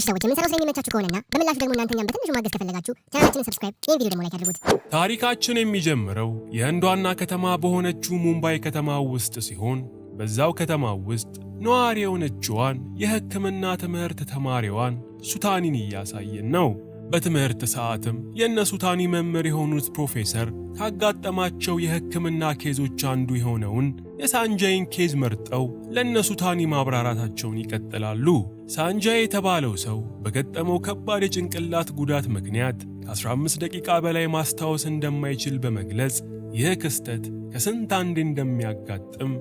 ሰዎች የምንሰራው ስለሚመቻችሁ ከሆነና በምላሹ ደግሞ እናንተኛም በትንሹ ማገዝ ከፈለጋችሁ ቻናላችንን ሰብስክራይብ፣ ይህን ቪዲዮ ደግሞ ላይክ አድርጉት። ታሪካችን የሚጀምረው የህንድ ዋና ከተማ በሆነችው ሙምባይ ከተማ ውስጥ ሲሆን በዛው ከተማ ውስጥ ነዋሪ የሆነችዋን የሕክምና ትምህርት ተማሪዋን ሱታኒን እያሳየን ነው። በትምህርት ሰዓትም የነሱታኒ መምህር የሆኑት ፕሮፌሰር ካጋጠማቸው የሕክምና ኬዞች አንዱ የሆነውን የሳንጃይን ኬዝ መርጠው ለነሱታኒ ማብራራታቸውን ይቀጥላሉ። ሳንጃይ የተባለው ሰው በገጠመው ከባድ የጭንቅላት ጉዳት ምክንያት ከ15 ደቂቃ በላይ ማስታወስ እንደማይችል በመግለጽ ይህ ክስተት ከስንት አንዴ እንደሚያጋጥም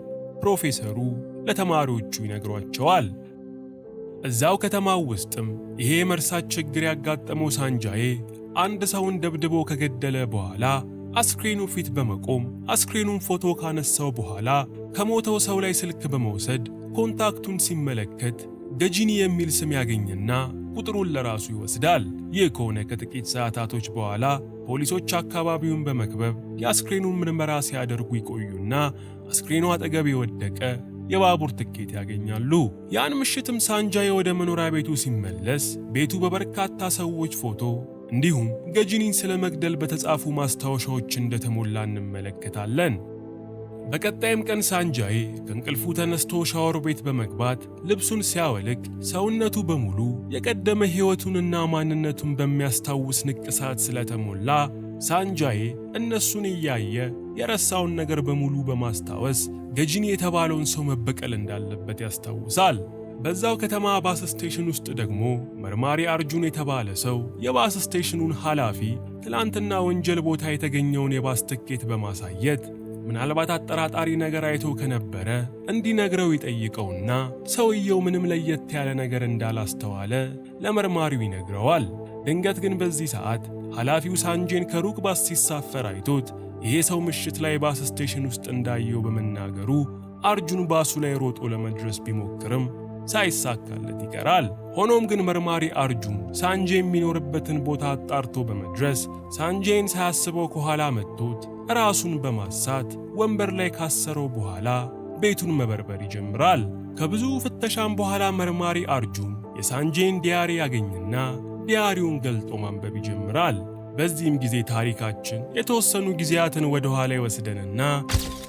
ፕሮፌሰሩ ለተማሪዎቹ ይነግሯቸዋል። እዛው ከተማው ውስጥም ይሄ የመርሳት ችግር ያጋጠመው ሳንጃዬ አንድ ሰውን ደብድቦ ከገደለ በኋላ አስክሬኑ ፊት በመቆም አስክሬኑን ፎቶ ካነሳው በኋላ ከሞተው ሰው ላይ ስልክ በመውሰድ ኮንታክቱን ሲመለከት ገጂኒ የሚል ስም ያገኝና ቁጥሩን ለራሱ ይወስዳል። ይህ ከሆነ ከጥቂት ሰዓታቶች በኋላ ፖሊሶች አካባቢውን በመክበብ የአስክሬኑን ምርመራ ሲያደርጉ ይቆዩና አስክሬኑ አጠገብ የወደቀ የባቡር ትኬት ያገኛሉ። ያን ምሽትም ሳንጃይ ወደ መኖሪያ ቤቱ ሲመለስ ቤቱ በበርካታ ሰዎች ፎቶ እንዲሁም ገጂኒን ስለ መግደል በተጻፉ ማስታወሻዎች እንደተሞላ እንመለከታለን። በቀጣይም ቀን ሳንጃይ ከእንቅልፉ ተነስቶ ሻወር ቤት በመግባት ልብሱን ሲያወልቅ ሰውነቱ በሙሉ የቀደመ ሕይወቱንና ማንነቱን በሚያስታውስ ንቅሳት ስለተሞላ ሳንጃይ እነሱን እያየ የረሳውን ነገር በሙሉ በማስታወስ ገጂኒ የተባለውን ሰው መበቀል እንዳለበት ያስታውሳል። በዛው ከተማ ባስ ስቴሽን ውስጥ ደግሞ መርማሪ አርጁን የተባለ ሰው የባስ ስቴሽኑን ኃላፊ ትላንትና ወንጀል ቦታ የተገኘውን የባስ ትኬት በማሳየት ምናልባት አጠራጣሪ ነገር አይቶ ከነበረ እንዲነግረው ይጠይቀውና ሰውየው ምንም ለየት ያለ ነገር እንዳላስተዋለ ለመርማሪው ይነግረዋል። ድንገት ግን በዚህ ሰዓት ኃላፊው ሳንጄን ከሩቅ ባስ ሲሳፈር አይቶት ይሄ ሰው ምሽት ላይ ባስ ስቴሽን ውስጥ እንዳየው በመናገሩ አርጁን ባሱ ላይ ሮጦ ለመድረስ ቢሞክርም ሳይሳካለት ይቀራል። ሆኖም ግን መርማሪ አርጁን ሳንጄ የሚኖርበትን ቦታ አጣርቶ በመድረስ ሳንጄን ሳያስበው ከኋላ መጥቶት ራሱን በማሳት ወንበር ላይ ካሰረው በኋላ ቤቱን መበርበር ይጀምራል። ከብዙ ፍተሻም በኋላ መርማሪ አርጁን የሳንጄን ዲያሪ ያገኝና ዲያሪውን ገልጦ ማንበብ ይጀምራል። በዚህም ጊዜ ታሪካችን የተወሰኑ ጊዜያትን ወደ ኋላ ይወስደንና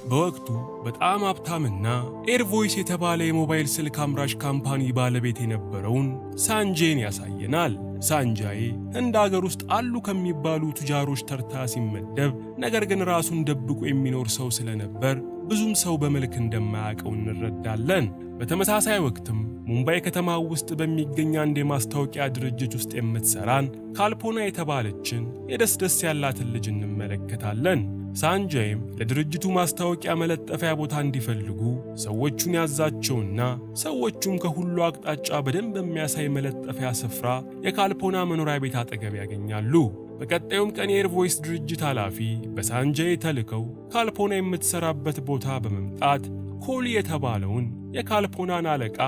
በወቅቱ በጣም ሀብታምና ኤርቮይስ የተባለ የሞባይል ስልክ አምራች ካምፓኒ ባለቤት የነበረውን ሳንጄን ያሳየናል። ሳንጃዬ ህንድ አገር ውስጥ አሉ ከሚባሉ ቱጃሮች ተርታ ሲመደብ፣ ነገር ግን ራሱን ደብቆ የሚኖር ሰው ስለነበር ብዙም ሰው በመልክ እንደማያውቀው እንረዳለን። በተመሳሳይ ወቅትም ሙምባይ ከተማ ውስጥ በሚገኝ አንድ የማስታወቂያ ድርጅት ውስጥ የምትሰራን ካልፖና የተባለችን የደስደስ ያላትን ልጅ እንመለከታለን። ሳንጃይም ለድርጅቱ ማስታወቂያ መለጠፊያ ቦታ እንዲፈልጉ ሰዎቹን ያዛቸውና ሰዎቹም ከሁሉ አቅጣጫ በደንብ የሚያሳይ መለጠፊያ ስፍራ የካልፖና መኖሪያ ቤት አጠገብ ያገኛሉ። በቀጣዩም ቀን የኤርቮይስ ድርጅት ኃላፊ በሳንጃይ ተልከው ካልፖና የምትሰራበት ቦታ በመምጣት ኮሊ የተባለውን የካልፖናን አለቃ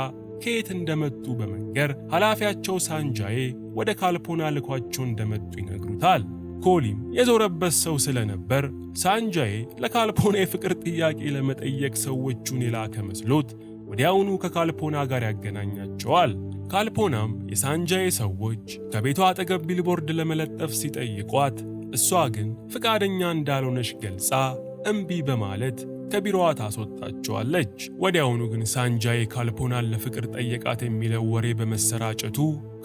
ከየት እንደመጡ በመንገር ኃላፊያቸው ሳንጃይ ወደ ካልፖና ልኳቸው እንደመጡ ይነግሩታል። ኮሊም የዞረበት ሰው ስለነበር ሳንጃይ ለካልፖና የፍቅር ጥያቄ ለመጠየቅ ሰዎቹን የላከ መስሎት ወዲያውኑ ከካልፖና ጋር ያገናኛቸዋል። ካልፖናም የሳንጃይ ሰዎች ከቤቷ አጠገብ ቢልቦርድ ለመለጠፍ ሲጠይቋት እሷ ግን ፍቃደኛ እንዳልሆነች ገልጻ እምቢ በማለት ከቢሮዋ ታስወጣቸዋለች። ወዲያውኑ ግን ሳንጃይ ካልፖናን ለፍቅር ጠየቃት የሚለው ወሬ በመሰራጨቱ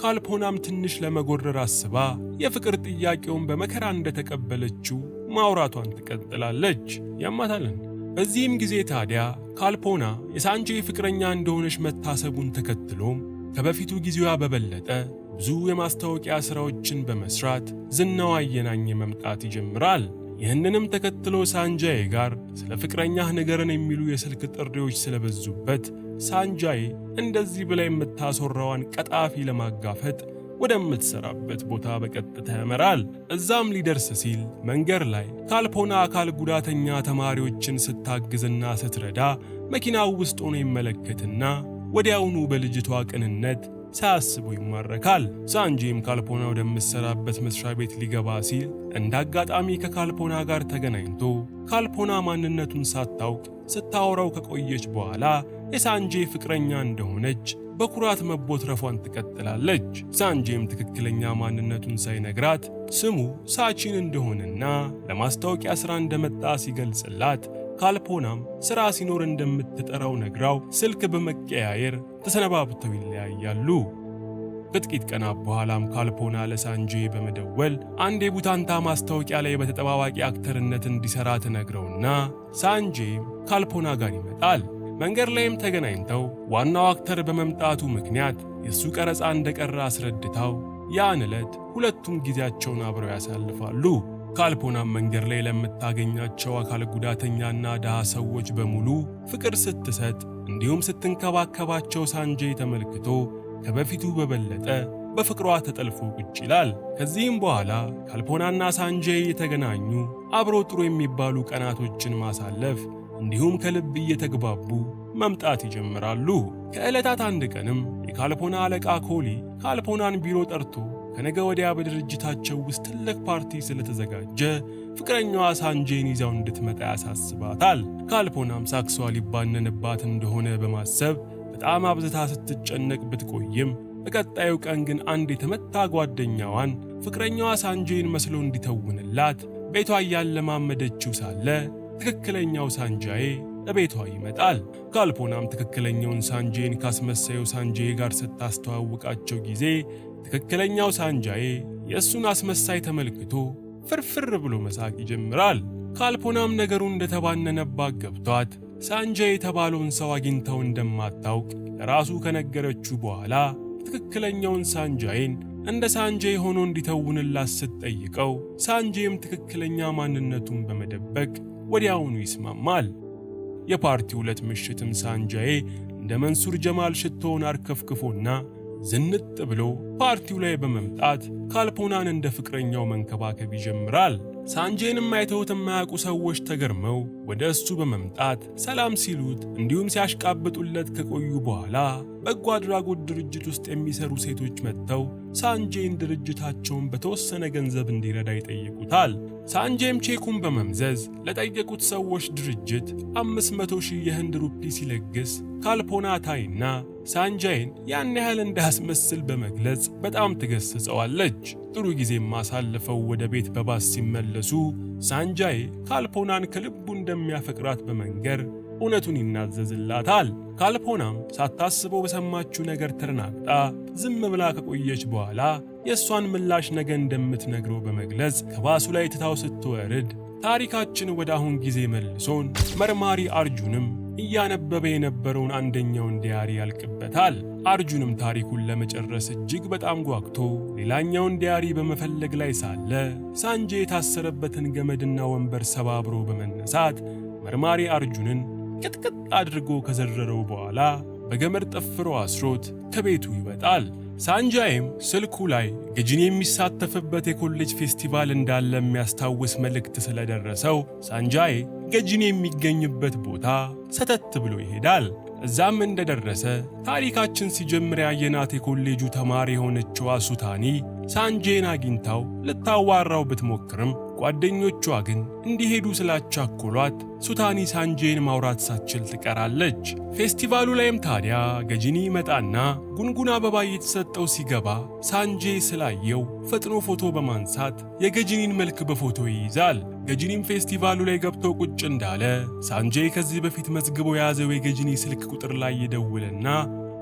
ካልፖናም ትንሽ ለመጎረር አስባ የፍቅር ጥያቄውን በመከራ እንደተቀበለችው ማውራቷን ትቀጥላለች። ያማታልን። በዚህም ጊዜ ታዲያ ካልፖና የሳንጃይ ፍቅረኛ እንደሆነች መታሰቡን ተከትሎም ከበፊቱ ጊዜዋ በበለጠ ብዙ የማስታወቂያ ሥራዎችን በመስራት ዝናዋ እየናኘ መምጣት ይጀምራል። ይህንንም ተከትሎ ሳንጃይ ጋር ስለ ፍቅረኛህ ንገረን የሚሉ የስልክ ጥሪዎች ስለበዙበት ሳንጃይ እንደዚህ ብላ የምታስወራዋን ቀጣፊ ለማጋፈጥ ወደምትሰራበት ቦታ በቀጥታ ያመራል። እዛም ሊደርስ ሲል መንገድ ላይ ካልፖና አካል ጉዳተኛ ተማሪዎችን ስታግዝና ስትረዳ መኪናው ውስጥ ሆኖ ይመለከትና ወዲያውኑ በልጅቷ ቅንነት ሳያስበው ይማረካል። ሳንጂም ካልፖና ወደምትሰራበት መስሪያ ቤት ሊገባ ሲል እንዳጋጣሚ ከካልፖና ጋር ተገናኝቶ ካልፖና ማንነቱን ሳታውቅ ስታወራው ከቆየች በኋላ የሳንጂ ፍቅረኛ እንደሆነች በኩራት መቦትረፏን ትቀጥላለች። ሳንጄም ትክክለኛ ማንነቱን ሳይነግራት ስሙ ሳቺን እንደሆነና ለማስታወቂያ ሥራ እንደመጣ ሲገልጽላት ካልፖናም ሥራ ሲኖር እንደምትጠራው ነግራው ስልክ በመቀያየር ተሰነባብተው ይለያያሉ። ከጥቂት ቀናት በኋላም ካልፖና ለሳንጄ በመደወል አንድ የቡታንታ ማስታወቂያ ላይ በተጠባባቂ አክተርነት እንዲሰራ ትነግረውና ሳንጄም ካልፖና ጋር ይመጣል። መንገድ ላይም ተገናኝተው ዋናው አክተር በመምጣቱ ምክንያት የሱ ቀረጻ እንደቀረ አስረድታው ያን ዕለት ሁለቱም ጊዜያቸውን አብረው ያሳልፋሉ። ካልፖናም መንገድ ላይ ለምታገኛቸው አካል ጉዳተኛና ድሃ ሰዎች በሙሉ ፍቅር ስትሰጥ እንዲሁም ስትንከባከባቸው ሳንጄ ተመልክቶ ከበፊቱ በበለጠ በፍቅሯ ተጠልፎ ቁጭ ይላል። ከዚህም በኋላ ካልፖናና ሳንጄ የተገናኙ አብሮ ጥሩ የሚባሉ ቀናቶችን ማሳለፍ እንዲሁም ከልብ እየተግባቡ መምጣት ይጀምራሉ። ከዕለታት አንድ ቀንም የካልፖና አለቃ ኮሊ ካልፖናን ቢሮ ጠርቶ ከነገ ወዲያ በድርጅታቸው ውስጥ ትልቅ ፓርቲ ስለተዘጋጀ ፍቅረኛዋ ሳንጄን ይዛው እንድትመጣ ያሳስባታል። ካልፖናም ሳክሷ ሊባነንባት እንደሆነ በማሰብ በጣም አብዝታ ስትጨነቅ ብትቆይም በቀጣዩ ቀን ግን አንድ የተመታ ጓደኛዋን ፍቅረኛዋ ሳንጄን መስሎ እንዲተውንላት ቤቷ እያለማመደችው ሳለ ትክክለኛው ሳንጃዬ ለቤቷ ይመጣል። ካልፖናም ትክክለኛውን ሳንጄን ካስመሳዩ ሳንጄ ጋር ስታስተዋውቃቸው ጊዜ ትክክለኛው ሳንጃዬ የእሱን አስመሳይ ተመልክቶ ፍርፍር ብሎ መሳቅ ይጀምራል። ካልፖናም ነገሩ እንደተባነነባት ገብቷት ሳንጄ የተባለውን ሰው አግኝታው እንደማታውቅ ለራሱ ከነገረችው በኋላ ትክክለኛውን ሳንጃዬን እንደ ሳንጄ ሆኖ እንዲተውንላት ስትጠይቀው ሳንጄም ትክክለኛ ማንነቱን በመደበቅ ወዲያውኑ ይስማማል። የፓርቲው ዕለት ምሽትም ሳንጃዬ እንደ መንሱር ጀማል ሽቶውን አርከፍክፎና ዝንጥ ብሎ ፓርቲው ላይ በመምጣት ካልፖናን እንደ ፍቅረኛው መንከባከብ ይጀምራል። ሳንጄንም አይተውት የማያውቁ ሰዎች ተገርመው ወደ እሱ በመምጣት ሰላም ሲሉት እንዲሁም ሲያሽቃብጡለት ከቆዩ በኋላ በጎ አድራጎት ድርጅት ውስጥ የሚሰሩ ሴቶች መጥተው ሳንጄን ድርጅታቸውን በተወሰነ ገንዘብ እንዲረዳ ይጠይቁታል። ሳንጄም ቼኩን በመምዘዝ ለጠየቁት ሰዎች ድርጅት 500,000 የህንድ ሩፒ ሲለግስ ካልፖና ታይና ሳንጃይን ያን ያህል እንዳያስመስል በመግለጽ በጣም ትገስጸዋለች። ጥሩ ጊዜም አሳልፈው ወደ ቤት በባስ ሲመለሱ ሳንጃይ ካልፖናን ከልቡ እንደሚያፈቅራት በመንገር እውነቱን ይናዘዝላታል። ካልፖናም ሳታስበው በሰማችው ነገር ተደናግጣ ዝም ብላ ከቆየች በኋላ የእሷን ምላሽ ነገ እንደምትነግረው በመግለጽ ከባሱ ላይ ትታው ስትወርድ ታሪካችን ወደ አሁን ጊዜ መልሶን መርማሪ አርጁንም እያነበበ የነበረውን አንደኛውን ዲያሪ ያልቅበታል። አርጁንም ታሪኩን ለመጨረስ እጅግ በጣም ጓግቶ ሌላኛውን ዲያሪ በመፈለግ ላይ ሳለ ሳንጄ የታሰረበትን ገመድና ወንበር ሰባብሮ በመነሳት መርማሪ አርጁንን ቅጥቅጥ አድርጎ ከዘረረው በኋላ በገመድ ጠፍሮ አስሮት ከቤቱ ይወጣል። ሳንጃይም ስልኩ ላይ ገጂኒ የሚሳተፍበት የኮሌጅ ፌስቲቫል እንዳለ የሚያስታውስ መልእክት ስለደረሰው ሳንጃይ ገጂኒ የሚገኝበት ቦታ ሰተት ብሎ ይሄዳል። እዛም እንደደረሰ ታሪካችን ሲጀምር ያየናት የኮሌጁ ተማሪ የሆነችው ሱታኒ ሳንጄን አግኝታው ልታዋራው ብትሞክርም ጓደኞቿ ግን እንዲሄዱ ስላቻኮሏት ሱታኒ ሳንጄን ማውራት ሳትችል ትቀራለች። ፌስቲቫሉ ላይም ታዲያ ገጂኒ መጣና ጉንጉን አበባ እየተሰጠው ሲገባ ሳንጄ ስላየው ፈጥኖ ፎቶ በማንሳት የገጂኒን መልክ በፎቶ ይይዛል። ገጂኒም ፌስቲቫሉ ላይ ገብቶ ቁጭ እንዳለ ሳንጄ ከዚህ በፊት መዝግቦ የያዘው የገጂኒ ስልክ ቁጥር ላይ ይደውልና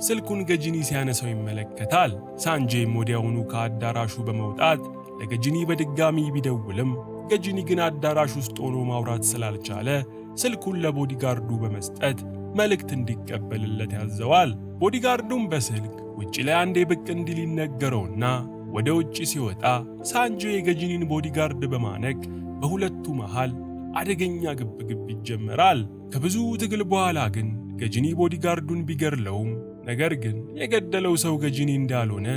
ስልኩን ገጂኒ ሲያነሳው ይመለከታል። ሳንጄም ወዲያውኑ ከአዳራሹ በመውጣት ለገጂኒ በድጋሚ ቢደውልም ገጂኒ ግን አዳራሽ ውስጥ ሆኖ ማውራት ስላልቻለ ስልኩን ለቦዲጋርዱ በመስጠት መልእክት እንዲቀበልለት ያዘዋል። ቦዲጋርዱም በስልክ ውጪ ላይ አንዴ ብቅ እንዲል ይነገረውና ወደ ውጪ ሲወጣ ሳንጄ የገጂኒን ቦዲጋርድ በማነቅ በሁለቱ መሃል አደገኛ ግብግብ ይጀመራል። ከብዙ ትግል በኋላ ግን ገጂኒ ቦዲጋርዱን ቢገርለውም ነገር ግን የገደለው ሰው ገጂኒ እንዳልሆነ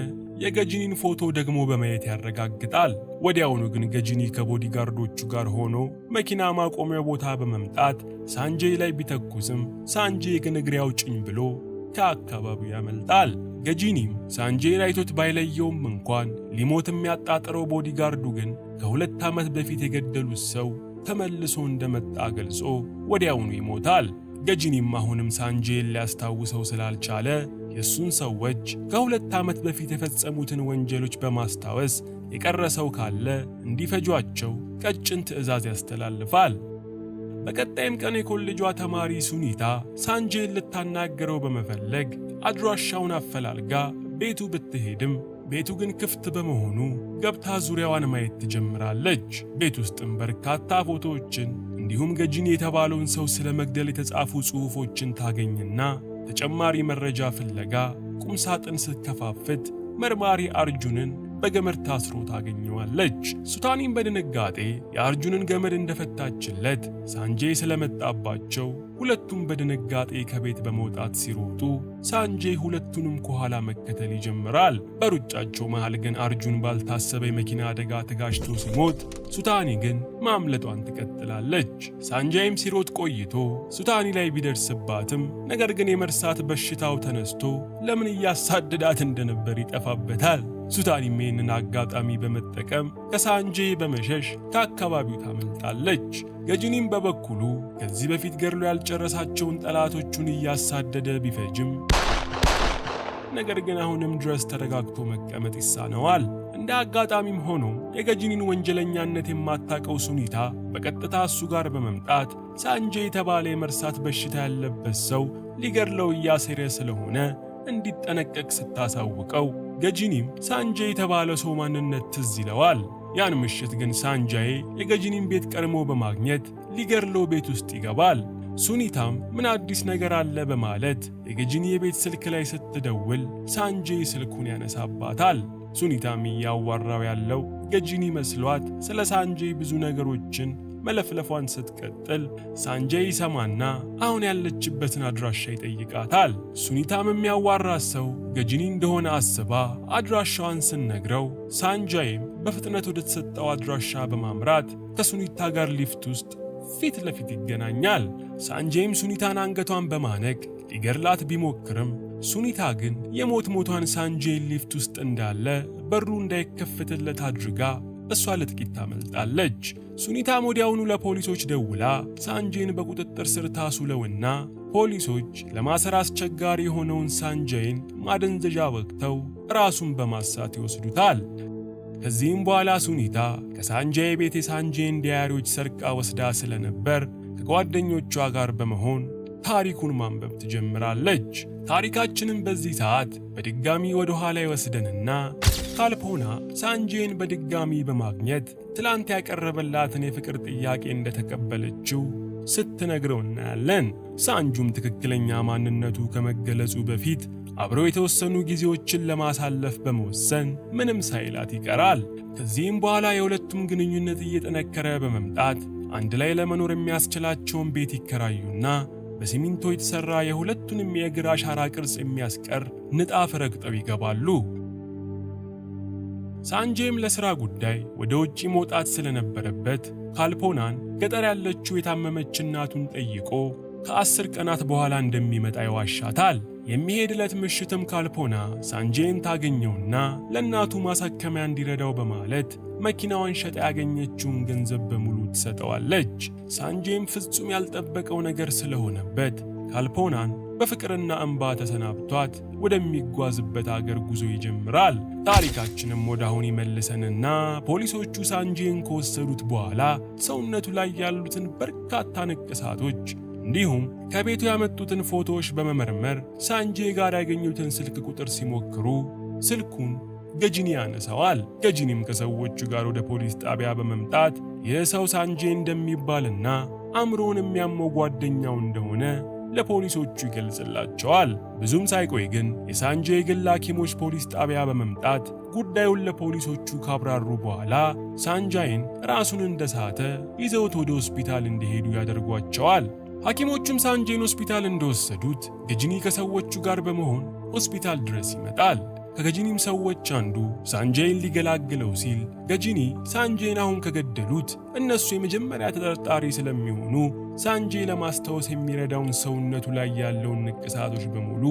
የገጂኒን ፎቶ ደግሞ በማየት ያረጋግጣል። ወዲያውኑ ግን ገጂኒ ከቦዲጋርዶቹ ጋር ሆኖ መኪና ማቆሚያ ቦታ በመምጣት ሳንጄ ላይ ቢተኩስም ሳንጄ ግን እግሬ አውጭኝ ብሎ ከአካባቢው ያመልጣል። ገጂኒም ሳንጄ አይቶት ባይለየውም እንኳን ሊሞት የሚያጣጥረው ቦዲጋርዱ ግን ከ2 ዓመት በፊት የገደሉት ሰው ተመልሶ እንደመጣ ገልጾ ወዲያውኑ ይሞታል። ገጂኒም አሁንም ሳንጄን ሊያስታውሰው ስላልቻለ የሱን ሰዎች ከ2 ዓመት በፊት የፈጸሙትን ወንጀሎች በማስታወስ የቀረሰው ካለ እንዲፈጇቸው ቀጭን ትዕዛዝ ያስተላልፋል። በቀጣይም ቀን የኮሌጇ ተማሪ ሱኒታ ሳንጄን ልታናገረው በመፈለግ አድራሻውን አፈላልጋ ቤቱ ብትሄድም ቤቱ ግን ክፍት በመሆኑ ገብታ ዙሪያዋን ማየት ትጀምራለች። ቤት ውስጥም በርካታ ፎቶዎችን እንዲሁም ገጂኒ የተባለውን ሰው ስለ መግደል የተጻፉ ጽሑፎችን ታገኝና ተጨማሪ መረጃ ፍለጋ ቁምሳጥን ስትከፋፍት መርማሪ አርጁንን በገመድ ታስሮ ታገኘዋለች። ሱታኒም በድንጋጤ የአርጁንን ገመድ እንደፈታችለት ሳንጄ ስለመጣባቸው ሁለቱም በድንጋጤ ከቤት በመውጣት ሲሮጡ ሳንጄ ሁለቱንም ከኋላ መከተል ይጀምራል። በሩጫቸው መሃል ግን አርጁን ባልታሰበ የመኪና አደጋ ተጋጭቶ ሲሞት ሱታኒ ግን ማምለጧን ትቀጥላለች። ሳንጄም ሲሮጥ ቆይቶ ሱታኒ ላይ ቢደርስባትም ነገር ግን የመርሳት በሽታው ተነስቶ ለምን እያሳደዳት እንደነበር ይጠፋበታል። ሱታኒም ይህንን አጋጣሚ በመጠቀም ከሳንጄ በመሸሽ ከአካባቢው ታመልጣለች። ገጂኒም በበኩሉ ከዚህ በፊት ገድሎ ያልጨረሳቸውን ጠላቶቹን እያሳደደ ቢፈጅም ነገር ግን አሁንም ድረስ ተረጋግቶ መቀመጥ ይሳነዋል። እንደ አጋጣሚም ሆኖ የገጂኒን ወንጀለኛነት የማታውቀው ሱኒታ በቀጥታ እሱ ጋር በመምጣት ሳንጄ የተባለ የመርሳት በሽታ ያለበት ሰው ሊገድለው እያሴረ ስለሆነ እንዲጠነቀቅ ስታሳውቀው ገጂኒም ሳንጄ የተባለ ሰው ማንነት ትዝ ይለዋል። ያን ምሽት ግን ሳንጃዬ የገጂኒን ቤት ቀድሞ በማግኘት ሊገድለው ቤት ውስጥ ይገባል። ሱኒታም ምን አዲስ ነገር አለ በማለት የገጂኒ የቤት ስልክ ላይ ስትደውል ሳንጄ ስልኩን ያነሳባታል። ሱኒታም እያዋራው ያለው ገጂኒ መስሏት ስለ ሳንጄ ብዙ ነገሮችን መለፍለፏን ስትቀጥል ሳንጄ ይሰማና አሁን ያለችበትን አድራሻ ይጠይቃታል። ሱኒታም የሚያዋራት ሰው ገጂኒ እንደሆነ አስባ አድራሻዋን ስነግረው ሳንጃይም በፍጥነት ወደ ተሰጠው አድራሻ በማምራት ከሱኒታ ጋር ሊፍት ውስጥ ፊት ለፊት ይገናኛል። ሳንጄም ሱኒታን አንገቷን በማነቅ ሊገድላት ቢሞክርም ሱኒታ ግን የሞት ሞቷን ሳንጄን ሊፍት ውስጥ እንዳለ በሩ እንዳይከፈትለት አድርጋ እሷ ለጥቂት ታመልጣለች። ሱኒታም ወዲያውኑ ለፖሊሶች ደውላ ሳንጄን በቁጥጥር ስር ታሱለውና ፖሊሶች ለማሰር አስቸጋሪ የሆነውን ሳንጄን ማደንዘዣ ወቅተው ራሱን በማሳት ይወስዱታል። ከዚህም በኋላ ሱኒታ ከሳንጄ ቤት የሳንጄን ዲያሪዎች ሰርቃ ወስዳ ስለነበር ከጓደኞቿ ጋር በመሆን ታሪኩን ማንበብ ትጀምራለች። ታሪካችንም በዚህ ሰዓት በድጋሚ ወደ ኋላ ይወስደንና ካልፖና ሳንጄን በድጋሚ በማግኘት ትላንት ያቀረበላትን የፍቅር ጥያቄ እንደተቀበለችው ስትነግረው እናያለን። ሳንጁም ትክክለኛ ማንነቱ ከመገለጹ በፊት አብረው የተወሰኑ ጊዜዎችን ለማሳለፍ በመወሰን ምንም ሳይላት ይቀራል። ከዚህም በኋላ የሁለቱም ግንኙነት እየጠነከረ በመምጣት አንድ ላይ ለመኖር የሚያስችላቸውን ቤት ይከራዩና በሲሚንቶ የተሰራ የሁለቱንም የእግር አሻራ ቅርጽ የሚያስቀር ንጣፍ ረግጠው ይገባሉ። ሳንጄም ለሥራ ጉዳይ ወደ ውጪ መውጣት ስለነበረበት ካልፖናን ገጠር ያለችው የታመመች እናቱን ጠይቆ ከ10 ቀናት በኋላ እንደሚመጣ ይዋሻታል። የሚሄድለት ምሽትም ካልፖና ሳንጄን ታገኘውና ለእናቱ ማሳከሚያ እንዲረዳው በማለት መኪናዋን ሸጣ ያገኘችውን ገንዘብ በሙሉ ትሰጠዋለች። ሳንጄም ፍጹም ያልጠበቀው ነገር ስለሆነበት ካልፖናን በፍቅርና እንባ ተሰናብቷት ወደሚጓዝበት አገር ጉዞ ይጀምራል። ታሪካችንም ወደ አሁን ይመልሰንና ፖሊሶቹ ሳንጄን ከወሰዱት በኋላ ሰውነቱ ላይ ያሉትን በርካታ ንቅሳቶች እንዲሁም ከቤቱ ያመጡትን ፎቶዎች በመመርመር ሳንጄ ጋር ያገኙትን ስልክ ቁጥር ሲሞክሩ ስልኩን ገጂኒ ያነሳዋል። ገጂኒም ከሰዎቹ ጋር ወደ ፖሊስ ጣቢያ በመምጣት ይህ ሰው ሳንጄ እንደሚባልና አእምሮውን የሚያመው ጓደኛው እንደሆነ ለፖሊሶቹ ይገልጽላቸዋል። ብዙም ሳይቆይ ግን የሳንጄ የግል ሐኪሞች ፖሊስ ጣቢያ በመምጣት ጉዳዩን ለፖሊሶቹ ካብራሩ በኋላ ሳንጃይን ራሱን እንደሳተ ይዘውት ወደ ሆስፒታል እንዲሄዱ ያደርጓቸዋል። ሐኪሞቹም ሳንጄን ሆስፒታል እንደወሰዱት ገጂኒ ከሰዎቹ ጋር በመሆን ሆስፒታል ድረስ ይመጣል። ከገጂኒም ሰዎች አንዱ ሳንጄን ሊገላግለው ሲል ገጂኒ ሳንጄን አሁን ከገደሉት እነሱ የመጀመሪያ ተጠርጣሪ ስለሚሆኑ ሳንጄ ለማስታወስ የሚረዳውን ሰውነቱ ላይ ያለውን ንቅሳቶች በሙሉ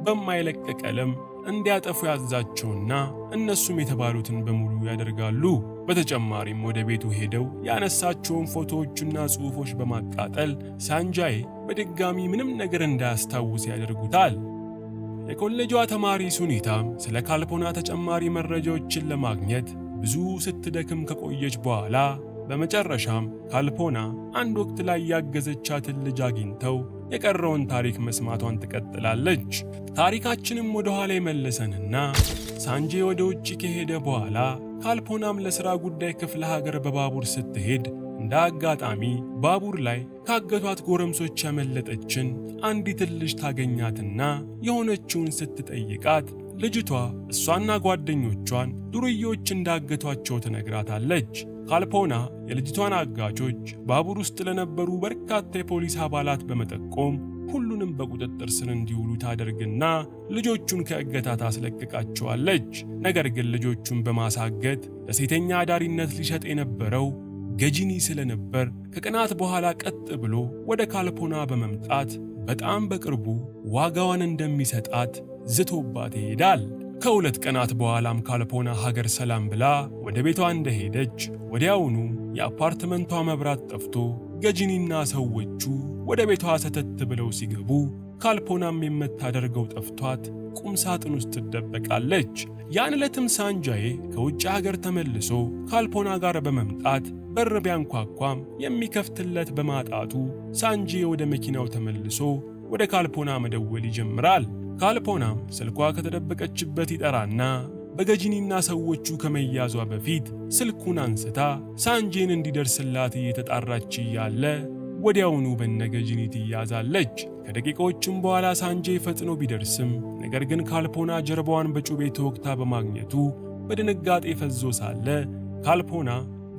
በማይለቅ ቀለም እንዲያጠፉ ያዛቸውና እነሱም የተባሉትን በሙሉ ያደርጋሉ። በተጨማሪም ወደ ቤቱ ሄደው ያነሳቸውን ፎቶዎችና ጽሑፎች በማቃጠል ሳንጃይ በድጋሚ ምንም ነገር እንዳያስታውስ ያደርጉታል። የኮሌጇ ተማሪ ሱኒታም ስለ ካልፖና ተጨማሪ መረጃዎችን ለማግኘት ብዙ ስትደክም ከቆየች በኋላ በመጨረሻም ካልፖና አንድ ወቅት ላይ ያገዘቻትን ልጅ አግኝተው የቀረውን ታሪክ መስማቷን ትቀጥላለች። ታሪካችንም ወደ ኋላ ይመለሰንና ሳንጄ ወደ ውጪ ከሄደ በኋላ ካልፖናም ለሥራ ጉዳይ ክፍለ ሀገር በባቡር ስትሄድ እንደ አጋጣሚ ባቡር ላይ ካገቷት ጎረምሶች ያመለጠችን አንዲትን ልጅ ታገኛትና የሆነችውን ስትጠይቃት ልጅቷ እሷና ጓደኞቿን ዱርዬዎች እንዳገቷቸው ትነግራታለች። ካልፖና የልጅቷን አጋቾች ባቡር ውስጥ ለነበሩ በርካታ የፖሊስ አባላት በመጠቆም ሁሉንም በቁጥጥር ስር እንዲውሉ ታደርግና ልጆቹን ከእገታ ታስለቅቃቸዋለች። ነገር ግን ልጆቹን በማሳገት ለሴተኛ አዳሪነት ሊሸጥ የነበረው ገጂኒ ስለነበር ከቀናት በኋላ ቀጥ ብሎ ወደ ካልፖና በመምጣት በጣም በቅርቡ ዋጋዋን እንደሚሰጣት ዝቶባት ይሄዳል። ከሁለት ቀናት በኋላም ካልፖና ሀገር ሰላም ብላ ወደ ቤቷ እንደሄደች ወዲያውኑ የአፓርትመንቷ መብራት ጠፍቶ ገጂኒና ሰዎቹ ወደ ቤቷ ሰተት ብለው ሲገቡ ካልፖናም የምታደርገው ጠፍቷት ቁም ሳጥን ውስጥ ትደበቃለች። ያን ዕለትም ሳንጃዬ ከውጭ ሀገር ተመልሶ ካልፖና ጋር በመምጣት በር ቢያንኳኳም የሚከፍትለት በማጣቱ ሳንጄ ወደ መኪናው ተመልሶ ወደ ካልፖና መደወል ይጀምራል። ካልፖናም ስልኳ ከተደበቀችበት ይጠራና በገጂኒና ሰዎቹ ከመያዟ በፊት ስልኩን አንስታ ሳንጄን እንዲደርስላት እየተጣራች እያለ ወዲያውኑ በነገጂኒ ትያዛለች። ከደቂቃዎችም በኋላ ሳንጄ ፈጥኖ ቢደርስም ነገር ግን ካልፖና ጀርባዋን በጩቤ ተወግታ በማግኘቱ በድንጋጤ ፈዞ ሳለ ካልፖና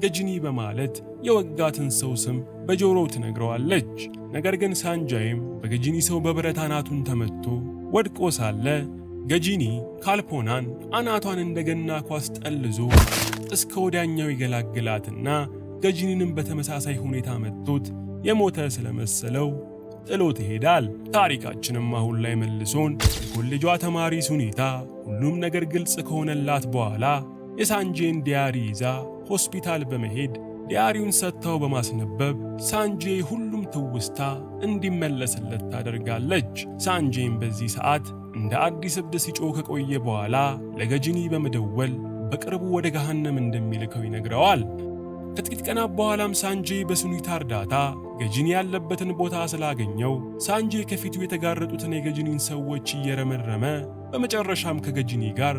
ገጂኒ በማለት የወጋትን ሰው ስም በጆሮው ትነግረዋለች። ነገር ግን ሳንጃይም በገጂኒ ሰው በብረት አናቱን ተመትቶ ወድቆ ሳለ ገጂኒ ካልፖናን አናቷን እንደገና ኳስ ጠልዞ እስከ ወዲያኛው ይገላግላትና ገጂኒንም በተመሳሳይ ሁኔታ መጥቶት የሞተ ስለመሰለው ጥሎት ይሄዳል። ታሪካችንም አሁን ላይ መልሶን የኮሌጇ ተማሪ ሱኒታ ሁሉም ነገር ግልጽ ከሆነላት በኋላ የሳንጄን ዲያሪ ይዛ ሆስፒታል በመሄድ ዲያሪውን ሰጥተው በማስነበብ ሳንጄ ሁሉም ትውስታ እንዲመለስለት ታደርጋለች። ሳንጄም በዚህ ሰዓት እንደ አዲስ እብድ ሲጮህ ከቆየ በኋላ ለገጂኒ በመደወል በቅርቡ ወደ ገሃነም እንደሚልከው ይነግረዋል። ከጥቂት ቀናት በኋላም ሳንጄ በሱኒታ እርዳታ ገጂኒ ያለበትን ቦታ ስላገኘው ሳንጄ ከፊቱ የተጋረጡትን የገጂኒን ሰዎች እየረመረመ በመጨረሻም ከገጂኒ ጋር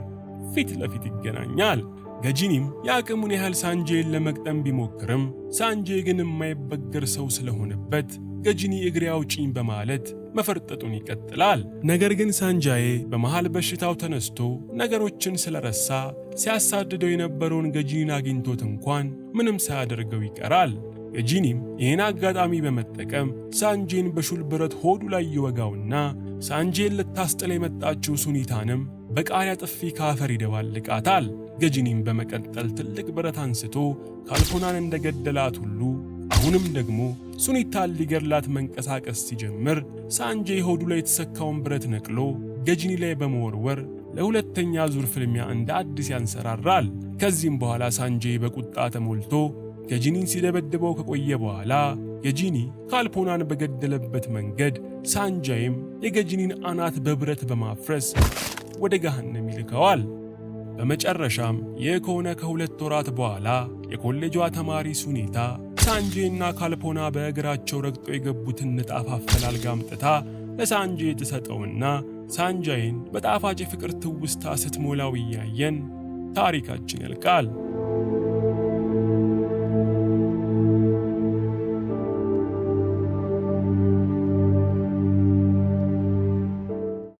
ፊት ለፊት ይገናኛል። ገጂኒም የአቅሙን ያህል ሳንጄን ለመቅጠም ቢሞክርም ሳንጄ ግን የማይበገር ሰው ስለሆነበት ገጂኒ እግሬ አውጪኝ በማለት መፈርጠጡን ይቀጥላል። ነገር ግን ሳንጃዬ በመሃል በሽታው ተነስቶ ነገሮችን ስለረሳ ሲያሳድደው የነበረውን ገጂኒን አግኝቶት እንኳን ምንም ሳያደርገው ይቀራል። ገጂኒም ይህን አጋጣሚ በመጠቀም ሳንጄን በሹል ብረት ሆዱ ላይ ይወጋውና ሳንጄን ልታስጥል የመጣችው ሱኒታንም በቃሪያ ጥፊ ካፈር ይደባልቃታል። ገጂኒም በመቀጠል ትልቅ ብረት አንስቶ ካልፖናን እንደገደላት ሁሉ አሁንም ደግሞ ሱኒታን ሊገድላት መንቀሳቀስ ሲጀምር ሳንጄ ሆዱ ላይ የተሰካውን ብረት ነቅሎ ገጂኒ ላይ በመወርወር ለሁለተኛ ዙር ፍልሚያ እንደ አዲስ ያንሰራራል። ከዚህም በኋላ ሳንጄ በቁጣ ተሞልቶ ገጂኒን ሲደበድበው ከቆየ በኋላ ገጂኒ ካልፖናን በገደለበት መንገድ ሳንጃይም የገጂኒን አናት በብረት በማፍረስ ወደ ገሃነም ይልከዋል። በመጨረሻም ይህ ከሆነ ከሁለት ወራት በኋላ የኮሌጇ ተማሪ ሱኒታ ሳንጄና ካልፖና በእግራቸው ረግጦ የገቡትን ንጣፍ አፈላልጋ አምጥታ ለሳንጄ ትሰጠውና ሳንጃይን በጣፋጭ ፍቅር ትውስታ ስትሞላው እያየን ታሪካችን ያልቃል።